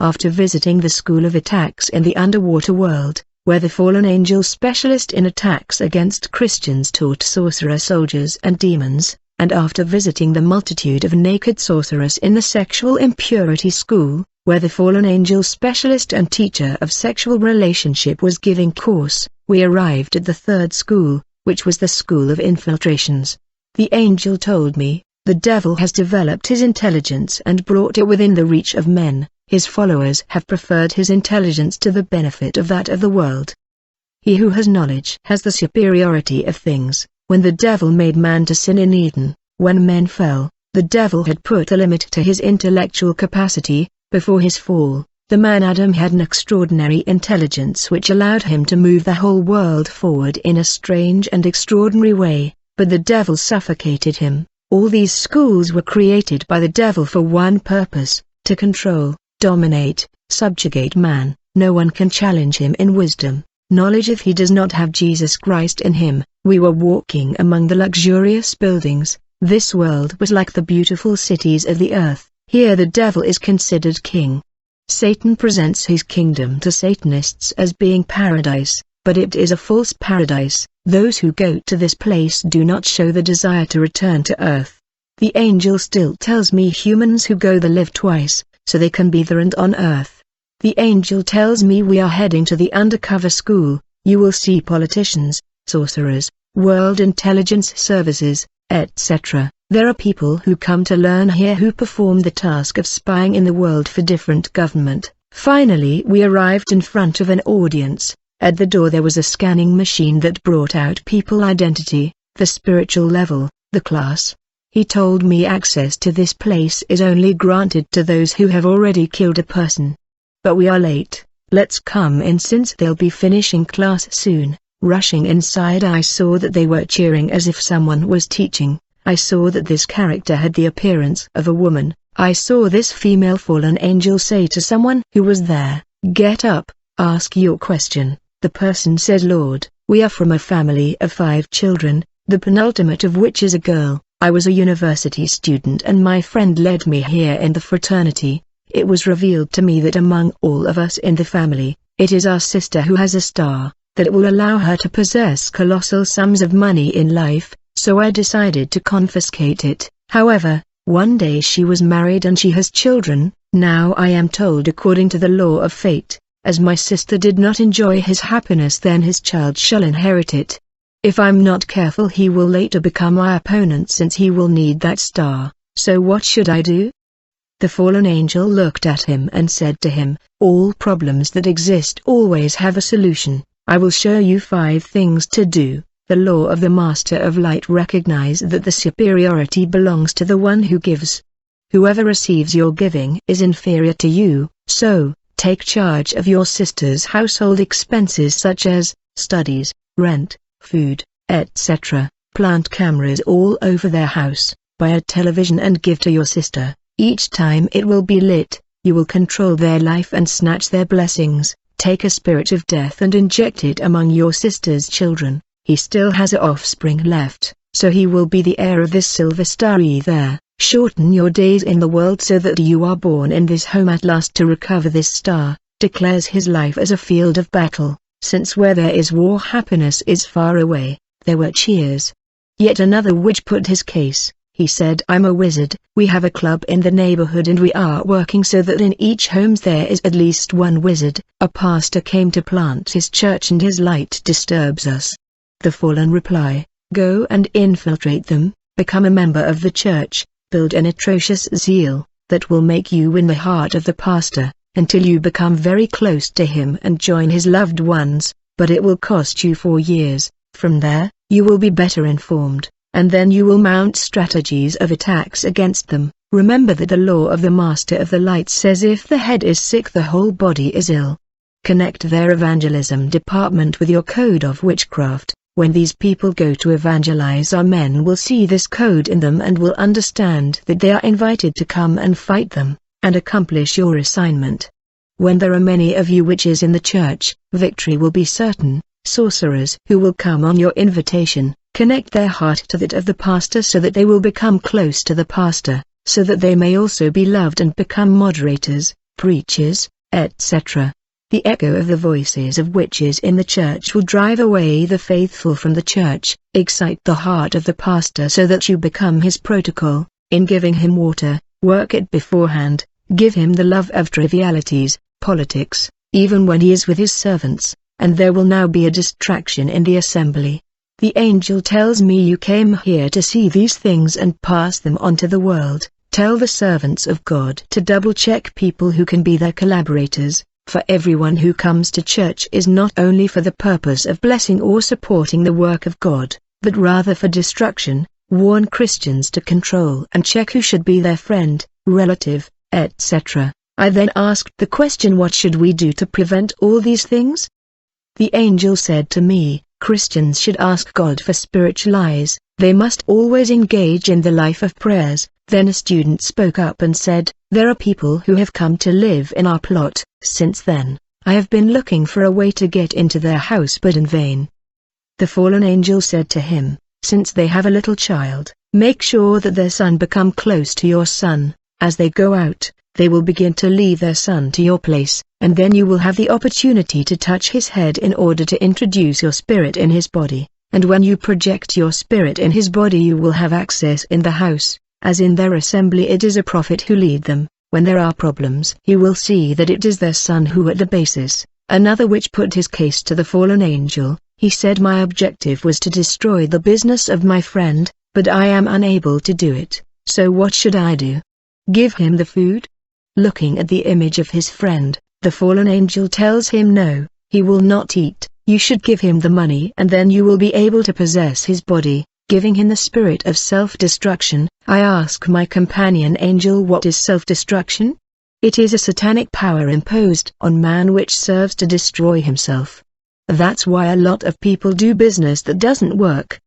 after visiting the School of Attacks in the Underwater World, where the fallen angel specialist in attacks against Christians taught sorcerer soldiers and demons, and after visiting the multitude of naked sorcerers in the Sexual Impurity School, where the fallen angel specialist and teacher of sexual relationship was giving course, we arrived at the third school, which was the School of Infiltrations. The angel told me, the devil has developed his intelligence and brought it within the reach of men. His followers have preferred his intelligence to the benefit of that of the world. He who has knowledge has the superiority of things. When the devil made man to sin in Eden, when men fell, the devil had put a limit to his intellectual capacity. Before his fall, the man Adam had an extraordinary intelligence which allowed him to move the whole world forward in a strange and extraordinary way, but the devil suffocated him. All these schools were created by the devil for one purpose, to control, dominate, subjugate man. No one can challenge him in wisdom, knowledge if he does not have Jesus Christ in him. We were walking among the luxurious buildings. This world was like the beautiful cities of the earth. Here the devil is considered king. Satan presents his kingdom to Satanists as being paradise, but it is a false paradise. Those who go to this place do not show the desire to return to earth. The angel still tells me humans who go there live twice, so they can be there and on earth. The angel tells me we are heading to the undercover school. You will see politicians, sorcerers, world intelligence services, etc. There are people who come to learn here who perform the task of spying in the world for different government. Finally we arrived in front of an audience. At the door there was a scanning machine that brought out people identity, the spiritual level, the class. He told me access to this place is only granted to those who have already killed a person. But we are late, let's come in since they'll be finishing class soon. Rushing inside I saw that they were cheering as if someone was teaching. I saw that this character had the appearance of a woman. I saw this female fallen angel say to someone who was there, "Get up, ask your question." The person said, "Lord, we are from a family of 5 children, the penultimate of which is a girl. I was a university student and my friend led me here in the fraternity. It was revealed to me that among all of us in the family, it is our sister who has a star, that it will allow her to possess colossal sums of money in life. So I decided to confiscate it. However, one day she was married and she has children. Now I am told according to the law of fate, as my sister did not enjoy his happiness then his child shall inherit it. If I'm not careful he will later become my opponent since he will need that star. So what should I do?" The fallen angel looked at him and said to him, "All problems that exist always have a solution. I will show you 5 things to do." The law of the Master of Light recognizes that the superiority belongs to the one who gives. Whoever receives your giving is inferior to you, so, take charge of your sister's household expenses such as, studies, rent, food, etc. Plant cameras all over their house, buy a television and give to your sister. Each time it will be lit, you will control their life and snatch their blessings. Take a spirit of death and inject it among your sister's children. He still has an offspring left, so he will be the heir of this silver star there. Shorten your days in the world so that you are born in this home at last to recover this star. Declares his life as a field of battle, since where there is war happiness is far away. There were cheers. Yet another witch put his case. He said, "I'm a wizard. We have a club in the neighborhood and we are working so that in each home there is at least one wizard. A pastor came to plant his church and his light disturbs us." The fallen reply, "Go and infiltrate them, become a member of the church, build an atrocious zeal, that will make you win the heart of the pastor, until you become very close to him and join his loved ones, but it will cost you 4 years. From there, you will be better informed, and then you will mount strategies of attacks against them. Remember that the law of the Master of the Light says if the head is sick the whole body is ill." Connect their evangelism department with your code of witchcraft. When these people go to evangelize, our men will see this code in them and will understand that they are invited to come and fight them, and accomplish your assignment. When there are many of you witches in the church, victory will be certain. Sorcerers who will come on your invitation, connect their heart to that of the pastor so that they will become close to the pastor, so that they may also be loved and become moderators. preachers, etc. The echo of the voices of witches in the church will drive away the faithful from the church. Excite the heart of the pastor so that you become his protocol. In giving him water, work it beforehand. Give him the love of trivialities, politics, even when he is with his servants, and there will now be a distraction in the assembly. The angel tells me you came here to see these things and pass them on to the world. Tell the servants of God to double-check people who can be their collaborators, for everyone who comes to church is not only for the purpose of blessing or supporting the work of God, but rather for destruction. Warn Christians to control and check who should be their friend, relative, etc. I then asked the question, what should we do to prevent all these things? The angel said to me, Christians should ask God for spiritual eyes. They must always engage in the life of prayers. Then a student spoke up and said, there are people who have come to live in our plot. Since then, I have been looking for a way to get into their house, but in vain. The fallen angel said to him, since they have a little child, make sure that their son become close to your son. As they go out, they will begin to lead their son to your place, and then you will have the opportunity to touch his head in order to introduce your spirit in his body, and when you project your spirit in his body you will have access in the house. As in their assembly it is a prophet who lead them. When there are problems you will see that it is their son who at the basis. Another witch put his case to the fallen angel. He said, my objective was to destroy the business of my friend, but I am unable to do it, so what should I do? Give him the food? Looking at the image of his friend, the fallen angel tells him no, he will not eat. You should give him the money and then you will be able to possess his body, giving him the spirit of self-destruction. I ask my companion angel, what is self-destruction? It is a satanic power imposed on man which serves to destroy himself. That's why a lot of people do business that doesn't work.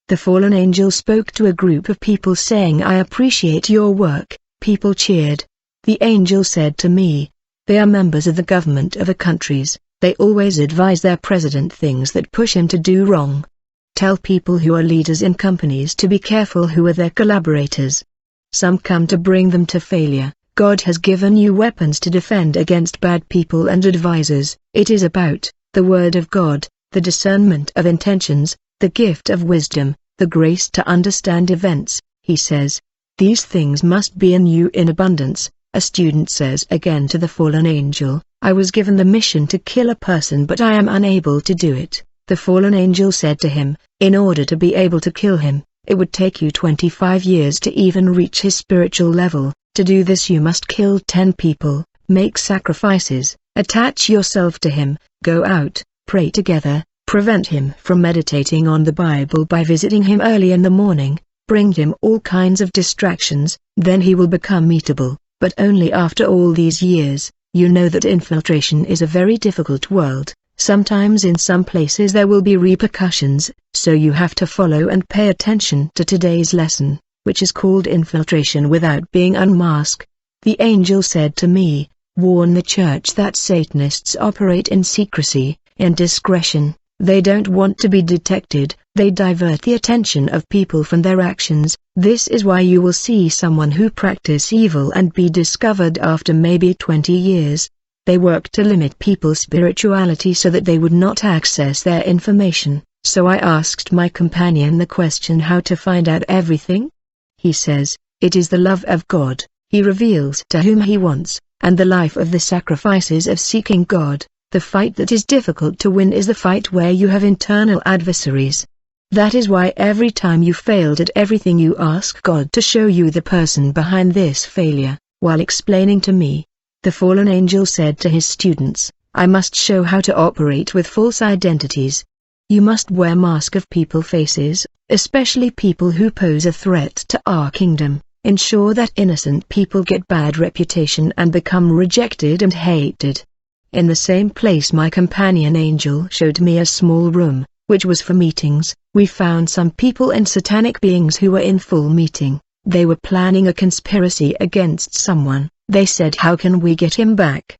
The fallen angel spoke to a group of people saying, I appreciate your work. People cheered. The angel said to me, they are members of the government of the countries. They always advise their president things that push him to do wrong. Tell people who are leaders in companies to be careful who are their collaborators. Some come to bring them to failure. God has given you weapons to defend against bad people and advisors. It is about the word of God, the discernment of intentions, the gift of wisdom, the grace to understand events. He says, these things must be in you in abundance. A student says again to the fallen angel, I was given the mission to kill a person but I am unable to do it. The fallen angel said to him, in order to be able to kill him, it would take you 25 years to even reach his spiritual level. To do this you must kill 10 people, make sacrifices, attach yourself to him, go out, pray together, prevent him from meditating on the Bible by visiting him early in the morning, bring him all kinds of distractions, then he will become eatable. But only after all these years. You know that infiltration is a very difficult world. Sometimes in some places there will be repercussions, so you have to follow and pay attention to today's lesson, which is called infiltration without being unmasked. The angel said to me, warn the church that Satanists operate in secrecy, in discretion. They don't want to be detected. They divert the attention of people from their actions. This is why you will see someone who practice evil and be discovered after maybe 20 years. They work to limit people's spirituality so that they would not access their information. So I asked my companion the question, how to find out everything? He says, it is the love of God. He reveals to whom he wants, and the life of the sacrifices of seeking God. The fight that is difficult to win is the fight where you have internal adversaries. That is why every time you failed at everything you ask God to show you the person behind this failure. While explaining to me, the fallen angel said to his students, I must show how to operate with false identities. You must wear mask of people faces, especially people who pose a threat to our kingdom. Ensure that innocent people get bad reputation and become rejected and hated. In the same place my companion angel showed me a small room, which was for meetings. We found some people and satanic beings who were in full meeting. They were planning a conspiracy against someone. They said, how can we get him back?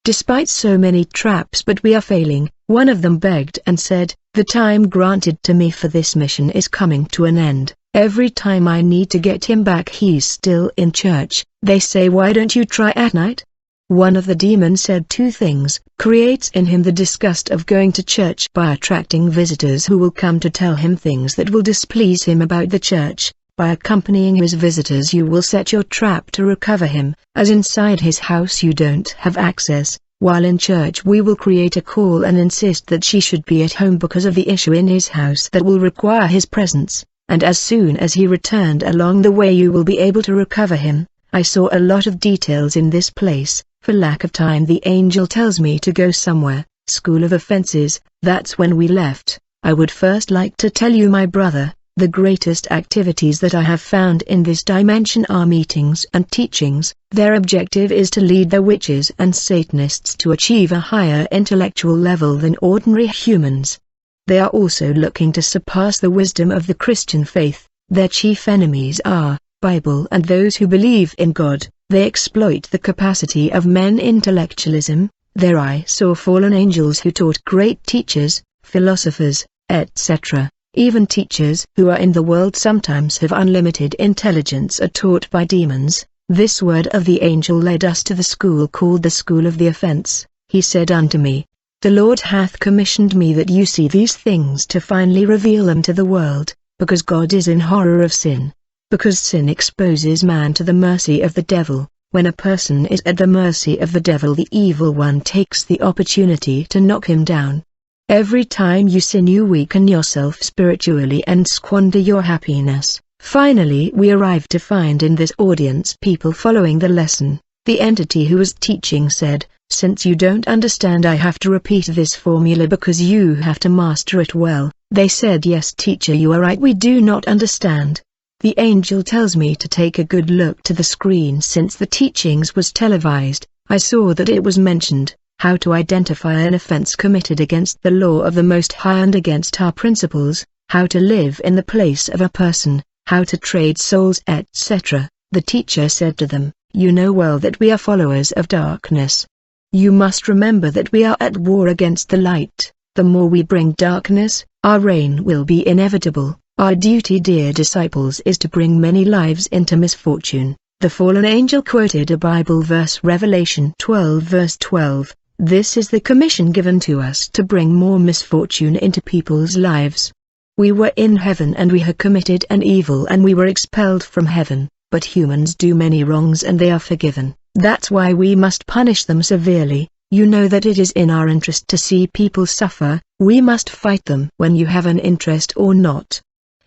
Despite so many traps, but we are failing. One of them begged and said, the time granted to me for this mission is coming to an end. Every time I need to get him back he's still in church. They say, why don't you try at night? One of the demons said two things: creates in him the disgust of going to church by attracting visitors who will come to tell him things that will displease him about the church. By accompanying his visitors you will set your trap to recover him, as inside his house you don't have access, while in church we will create a call and insist that she should be at home because of the issue in his house that will require his presence, and as soon as he returned along the way you will be able to recover him. I saw a lot of details in this place. For lack of time the angel tells me to go somewhere. School of Offenses. That's when we left. I would first like to tell you, my brother, the greatest activities that I have found in this dimension are meetings and teachings. Their objective is to lead the witches and Satanists to achieve a higher intellectual level than ordinary humans. They are also looking to surpass the wisdom of the Christian faith. Their chief enemies are Bible and those who believe in God. They exploit the capacity of men intellectualism. There I saw fallen angels who taught great teachers, philosophers, etc. Even teachers who are in the world sometimes have unlimited intelligence are taught by demons. This word of the angel led us to the school called the School of the Offense. He said unto me, The Lord hath commissioned me that you see these things to finally reveal them to the world, because God is in horror of sin. Because sin exposes man to the mercy of the devil. When a person is at the mercy of the devil, the evil one takes the opportunity to knock him down. Every time you sin you weaken yourself spiritually and squander your happiness. Finally we arrived to find in this audience people following the lesson. The entity who was teaching said, Since you don't understand I have to repeat this formula because you have to master it well. They said, Yes teacher, you are right, we do not understand. The angel tells me to take a good look to the screen. Since the teachings was televised, I saw that it was mentioned, how to identify an offense committed against the law of the Most High and against our principles, how to live in the place of a person, how to trade souls, etc. The teacher said to them, You know well that we are followers of darkness. You must remember that we are at war against the light. The more we bring darkness, our reign will be inevitable. Our duty, dear disciples, is to bring many lives into misfortune. The fallen angel quoted a Bible verse, Revelation 12 verse 12. This is the commission given to us to bring more misfortune into people's lives. We were in heaven and we had committed an evil and we were expelled from heaven, but humans do many wrongs and they are forgiven. That's why we must punish them severely. You know that it is in our interest to see people suffer. We must fight them when you have an interest or not.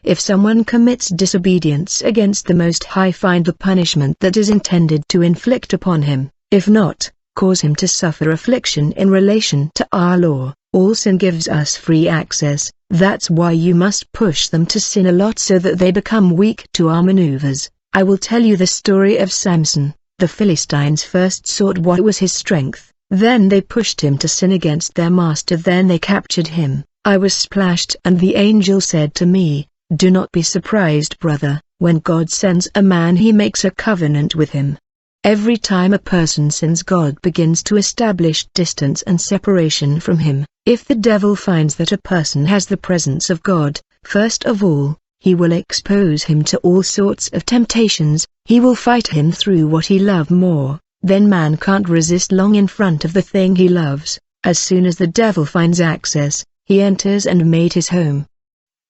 If someone commits disobedience against the Most High, find the punishment that is intended to inflict upon him. If not, cause him to suffer affliction in relation to our law. All sin gives us free access. That's why you must push them to sin a lot so that they become weak to our maneuvers. I will tell you the story of Samson. The Philistines first sought what was his strength, then they pushed him to sin against their master, then they captured him. I was splashed and the angel said to me, Do not be surprised, brother, when God sends a man he makes a covenant with him. Every time a person sins, God begins to establish distance and separation from him. If the devil finds that a person has the presence of God, first of all, he will expose him to all sorts of temptations. He will fight him through what he loves more. Then man can't resist long in front of the thing he loves. As soon as the devil finds access, he enters and made his home.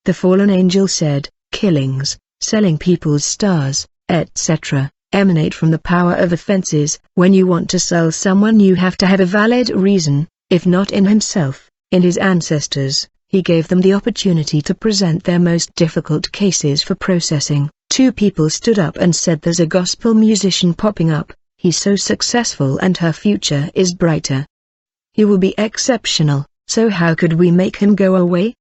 The fallen angel said, Killings, selling people's stars, etc., emanate from the power of offenses. When you want to sell someone you have to have a valid reason. If not in himself, in his ancestors, he gave them the opportunity to present their most difficult cases for processing. Two people stood up and said, There's a gospel musician popping up. He's so successful and her future is brighter. He will be exceptional, so how could we make him go away?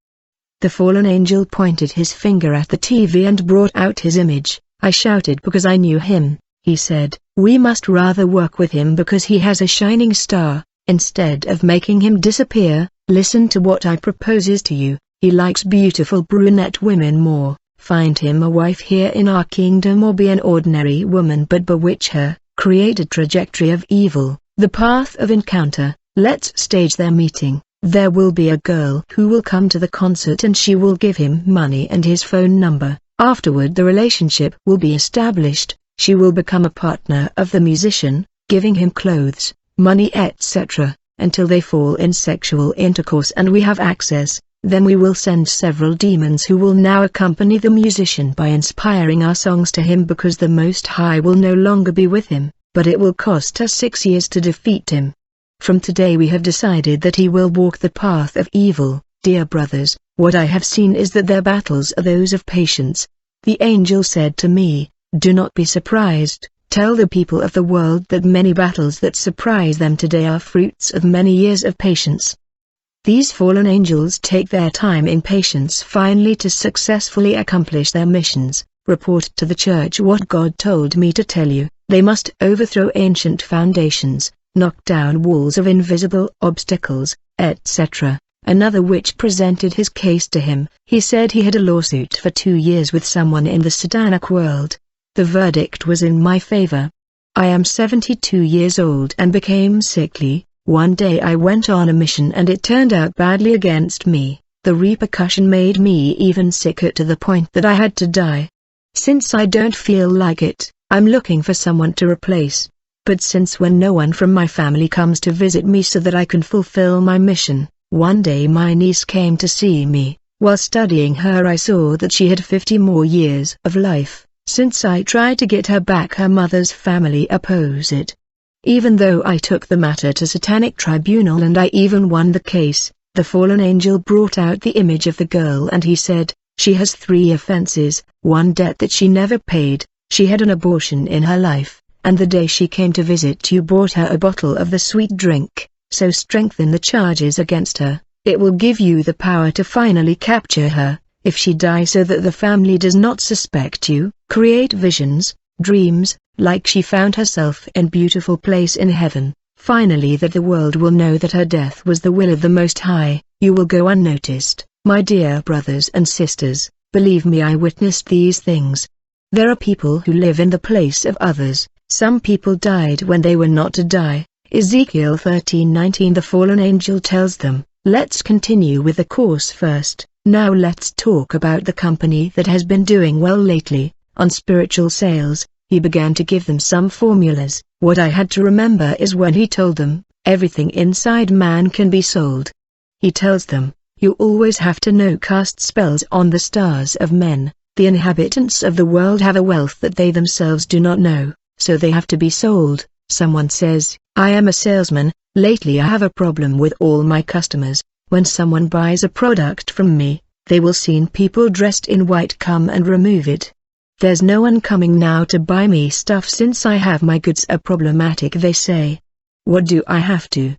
The fallen angel pointed his finger at the TV and brought out his image. I shouted because I knew him. He said, We must rather work with him because he has a shining star. Instead of making him disappear, listen to what I proposes to you. He likes beautiful brunette women more. Find him a wife here in our kingdom, or be an ordinary woman but bewitch her. Create a trajectory of evil, the path of encounter. Let's stage their meeting. There will be a girl who will come to the concert and she will give him money and his phone number. Afterward the relationship will be established. She will become a partner of the musician, giving him clothes, money etc., until they fall in sexual intercourse and we have access. Then we will send several demons who will now accompany the musician by inspiring our songs to him, because the Most High will no longer be with him, but it will cost us 6 years to defeat him. From today we have decided that he will walk the path of evil. Dear brothers, what I have seen is that their battles are those of patience. The angel said to me, do not be surprised, tell the people of the world that many battles that surprise them today are fruits of many years of patience. These fallen angels take their time in patience finally to successfully accomplish their missions. Report to the church what God told me to tell you. They must overthrow ancient foundations, knock down walls of invisible obstacles, etc. Another witch presented his case to him. He said he had a lawsuit for 2 years with someone in the satanic world. The verdict was in my favor. I am 72 years old and became sickly. One day I went on a mission and it turned out badly against me. The repercussion made me even sicker to the point that I had to die. Since I don't feel like it, I'm looking for someone to replace. But since when no one from my family comes to visit me so that I can fulfill my mission, one day my niece came to see me. While studying her I saw that she had 50 more years of life. Since I tried to get her back, her mother's family oppose it. Even though I took the matter to Satanic Tribunal and I even won the case, the fallen angel brought out the image of the girl and he said, she has 3 offenses, 1 debt that she never paid, she had an abortion in her life, and the day she came to visit you bought her a bottle of the sweet drink, so strengthen the charges against her, it will give you the power to finally capture her, if she dies so that the family does not suspect you, create visions, dreams, like she found herself in beautiful place in heaven, finally that the world will know that her death was the will of the Most High. You will go unnoticed. My dear brothers and sisters, believe me, I witnessed these things. There are people who live in the place of others. Some people died when they were not to die. Ezekiel 13:19. The fallen angel tells them, let's continue with the course first. Now let's talk about the company that has been doing well lately, on spiritual sales. He began to give them some formulas. What I had to remember is when he told them, everything inside man can be sold. He tells them, you always have to know cast spells on the stars of men. The inhabitants of the world have a wealth that they themselves do not know, so they have to be sold. Someone says, I am a salesman, lately I have a problem with all my customers. When someone buys a product from me, they will see people dressed in white come and remove it. There's no one coming now to buy me stuff since I have my goods are problematic, they say. What do I have to?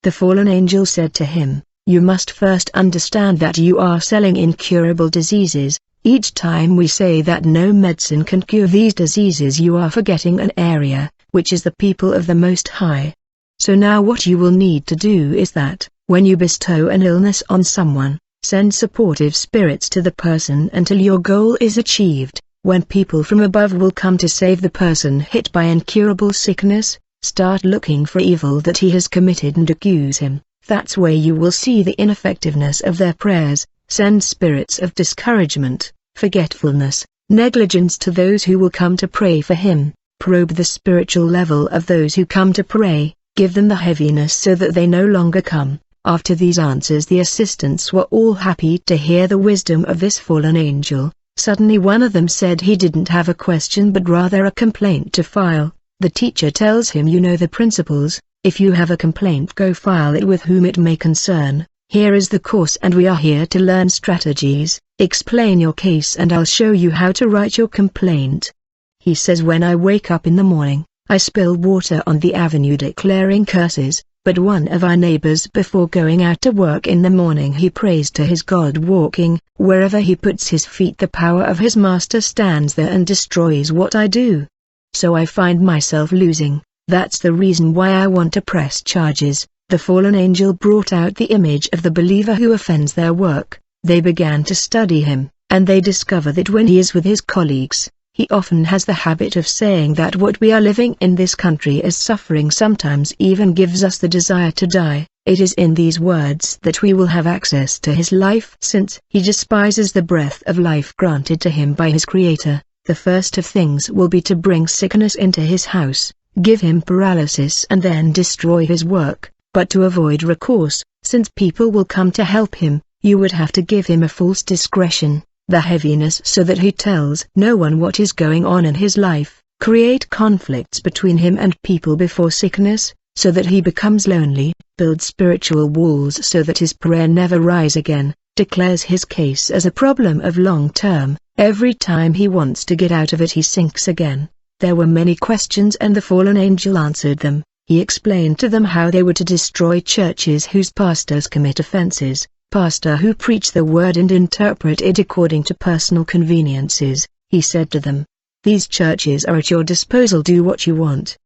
The fallen angel said to him, you must first understand that you are selling incurable diseases. Each time we say that no medicine can cure these diseases, you are forgetting an area, which is the people of the Most High. So now what you will need to do is that, when you bestow an illness on someone, send supportive spirits to the person until your goal is achieved. When people from above will come to save the person hit by incurable sickness, start looking for evil that he has committed and accuse him. That's where you will see the ineffectiveness of their prayers. Send spirits of discouragement, forgetfulness, negligence to those who will come to pray for him. Probe the spiritual level of those who come to pray, give them the heaviness so that they no longer come. After these answers, the assistants were all happy to hear the wisdom of this fallen angel. Suddenly one of them said he didn't have a question but rather a complaint to file. The teacher tells him, you know the principles, if you have a complaint go file it with whom it may concern. Here is the course and we are here to learn strategies. Explain your case and I'll show you how to write your complaint. He says, when I wake up in the morning, I spill water on the avenue declaring curses, but one of our neighbors before going out to work in the morning he prays to his God, walking, wherever he puts his feet the power of his master stands there and destroys what I do. So I find myself losing. That's the reason why I want to press charges. The fallen angel brought out the image of the believer who offends their work. They began to study him, and they discover that when he is with his colleagues, he often has the habit of saying that what we are living in this country is suffering, sometimes even gives us the desire to die. It is in these words that we will have access to his life, since he despises the breath of life granted to him by his Creator. The first of things will be to bring sickness into his house. give him paralysis and then destroy his work. But to avoid recourse, since people will come to help him, you would have to give him a false discretion, the heaviness so that he tells no one what is going on in his life, create conflicts between him and people before sickness, so that he becomes lonely, build spiritual walls so that his prayer never rise again, declares his case as a problem of long term, every time he wants to get out of it he sinks again. There were many questions and the fallen angel answered them. He explained to them how they were to destroy churches whose pastors commit offenses, pastors who preach the word and interpret it according to personal conveniences. He said to them, "These churches are at your disposal, do what you want.